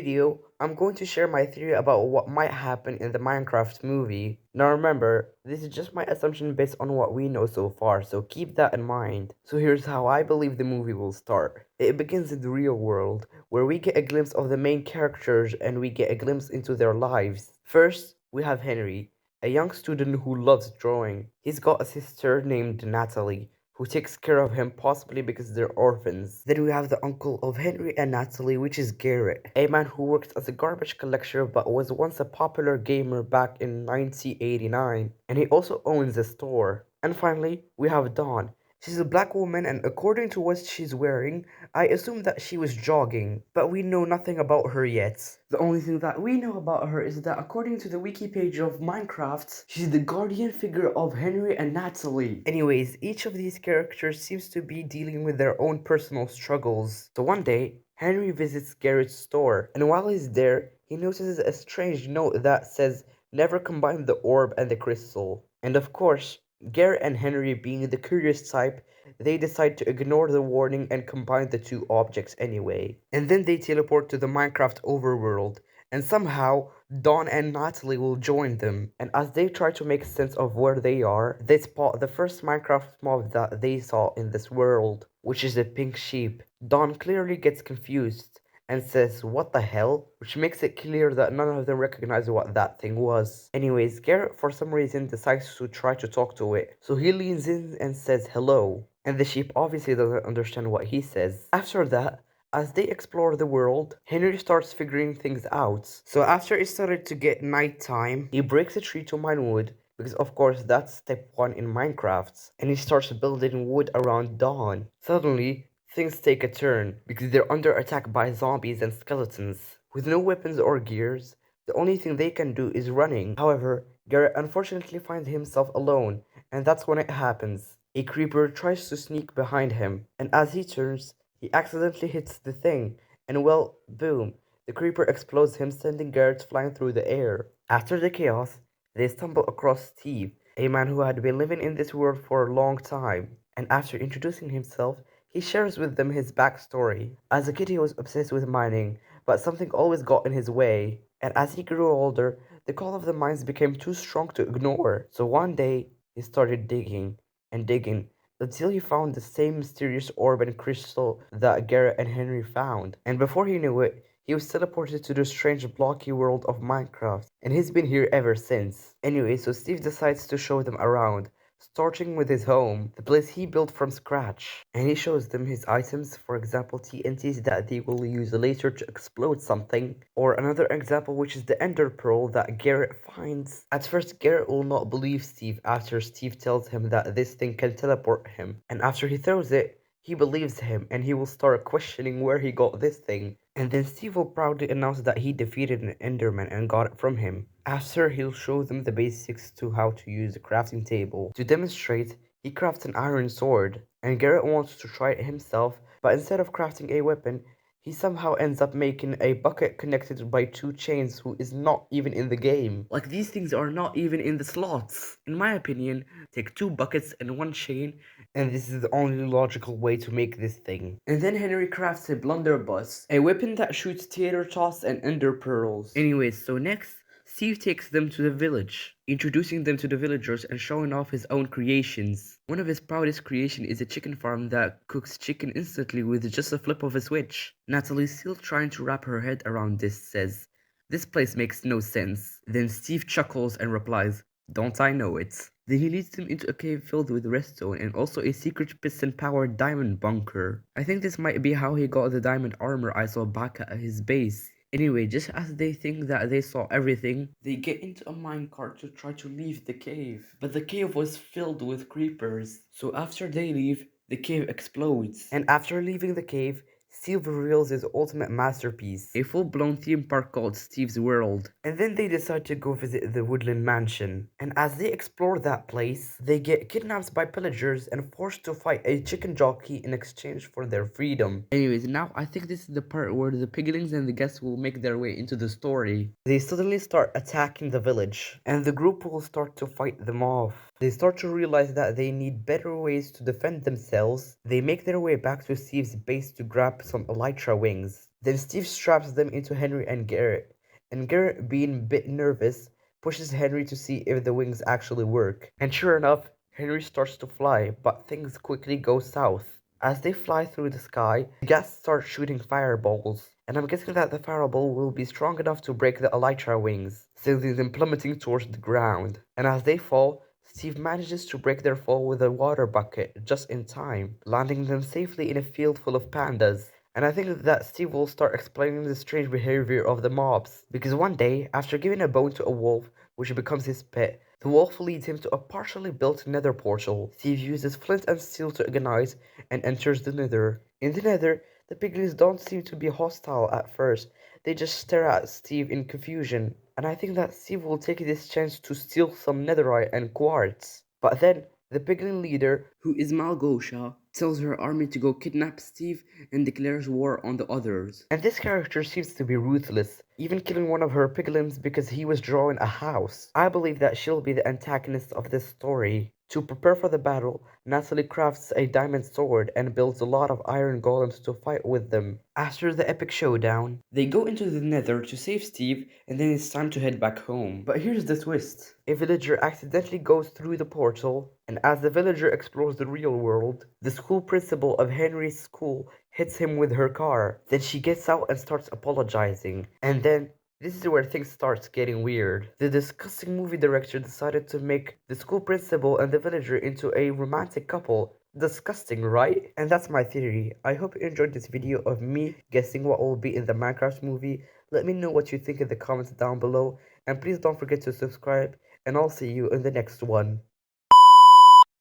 video, I'm going to share my theory about what might happen in the Minecraft movie. Now remember, this is just my assumption based on what we know so far, so keep that in mind. So here's how I believe the movie will start. It begins in the real world, where we get a glimpse of the main characters and we get a glimpse into their lives. First, we have Henry, a young student who loves drawing. He's got a sister named Natalie, who takes care of him possibly because they're orphans. Then we have the uncle of Henry and Natalie, which is Garrett, a man who works as a garbage collector but was once a popular gamer back in 1989, and he also owns a store. And finally, we have Dawn. She's a black woman, and according to what she's wearing, I assume that she was jogging, but we know nothing about her yet. The only thing that we know about her is that according to the wiki page of Minecraft, she's the guardian figure of Henry and Natalie. Anyways, each of these characters seems to be dealing with their own personal struggles. So one day, Henry visits Garrett's store, and while he's there, he notices a strange note that says, "Never combine the orb and the crystal." And of course, Garrett and Henry, being the curious type, they decide to ignore the warning and combine the two objects anyway. And then they teleport to the Minecraft overworld, and somehow Dawn and Natalie will join them. And as they try to make sense of where they are, they spot the first Minecraft mob that they saw in this world, which is a pink sheep. Dawn clearly gets confused and says, "What the hell?" Which makes it clear that none of them recognize what that thing was. Anyways, Garrett for some reason decides to try to talk to it, so he leans in and says hello, and the sheep obviously doesn't understand what he says. After that, as they explore the world, Henry starts figuring things out. So after it started to get nighttime, he breaks a tree to mine wood, because of course that's step 1 in Minecraft, and he starts building wood around dawn. Suddenly, things take a turn because they're under attack by zombies and skeletons. With no weapons or gears, the only thing they can do is running. However, Garrett unfortunately finds himself alone, and that's when it happens. A creeper tries to sneak behind him, and as he turns, he accidentally hits the thing, and well, boom, the creeper explodes him, sending Garrett flying through the air. After the chaos, they stumble across Steve, a man who had been living in this world for a long time, and after introducing himself, he shares with them his backstory. As a kid, he was obsessed with mining, but something always got in his way. And as he grew older, the call of the mines became too strong to ignore. So one day, he started digging and digging until he found the same mysterious orb and crystal that Garrett and Henry found. And before he knew it, he was teleported to the strange blocky world of Minecraft, and he's been here ever since. Anyway, so Steve decides to show them around, starting with his home, the place he built from scratch. And he shows them his items, for example TNTs that they will use later to explode something, or another example which is the ender pearl that Garrett finds. At first Garrett will not believe Steve after Steve tells him that this thing can teleport him, and after he throws it, he believes him and he will start questioning where he got this thing. And then Steve will proudly announce that he defeated an Enderman and got it from him. After, he'll show them the basics to how to use a crafting table. To demonstrate, he crafts an iron sword, and Garrett wants to try it himself, but instead of crafting a weapon, he somehow ends up making a bucket connected by two chains who is not even in the game. Like, these things are not even in the slots. In my opinion, take two buckets and one chain, and this is the only logical way to make this thing. And then Henry crafts a blunderbuss, a weapon that shoots tater tots and ender pearls. Anyways, so next, Steve takes them to the village, introducing them to the villagers and showing off his own creations. One of his proudest creations is a chicken farm that cooks chicken instantly with just a flip of a switch. Natalie, still trying to wrap her head around this, says, "This place makes no sense." Then Steve chuckles and replies, "Don't I know it?" Then he leads them into a cave filled with redstone and also a secret piston-powered diamond bunker. I think this might be how he got the diamond armor I saw back at his base. Anyway, just as they think that they saw everything, they get into a minecart to try to leave the cave. But the cave was filled with creepers. So after they leave, the cave explodes. And after leaving the cave, Steve reveals his ultimate masterpiece, a full-blown theme park called Steve's World. And then they decide to go visit the Woodland Mansion. And as they explore that place, they get kidnapped by pillagers and forced to fight a chicken jockey in exchange for their freedom. Anyways, now I think this is the part where the piglings and the guests will make their way into the story. They suddenly start attacking the village, and the group will start to fight them off. They start to realize that they need better ways to defend themselves. They make their way back to Steve's base to grab some elytra wings. Then Steve straps them into Henry and Garrett, and Garrett, being a bit nervous, pushes Henry to see if the wings actually work. And sure enough, Henry starts to fly, but things quickly go south. As they fly through the sky, the gas starts shooting fireballs, and I'm guessing that the fireball will be strong enough to break the elytra wings, sending them plummeting towards the ground. And as they fall, Steve manages to break their fall with a water bucket just in time, landing them safely in a field full of pandas. And I think that Steve will start explaining the strange behavior of the mobs, because one day, after giving a bone to a wolf, which becomes his pet, the wolf leads him to a partially built nether portal. Steve uses flint and steel to ignite and enters the nether. In the nether, the piglins don't seem to be hostile at first, they just stare at Steve in confusion, and I think that Steve will take this chance to steal some netherite and quartz. But then, the piglin leader, who is Malgosha, tells her army to go kidnap Steve and declares war on the others. And this character seems to be ruthless, even killing one of her piglins because he was drawing a house. I believe that she'll be the antagonist of this story. To prepare for the battle, Natalie crafts a diamond sword and builds a lot of iron golems to fight with them. After the epic showdown, they go into the nether to save Steve, and then it's time to head back home. But here's the twist. A villager accidentally goes through the portal, and as the villager explores the real world, the school principal of Henry's school hits him with her car. Then she gets out and starts apologizing. And then this is where things start getting weird. The disgusting movie director decided to make the school principal and the villager into a romantic couple. Disgusting, right? And that's my theory. I hope you enjoyed this video of me guessing what will be in the Minecraft movie. Let me know what you think in the comments down below. And please don't forget to subscribe. And I'll see you in the next one.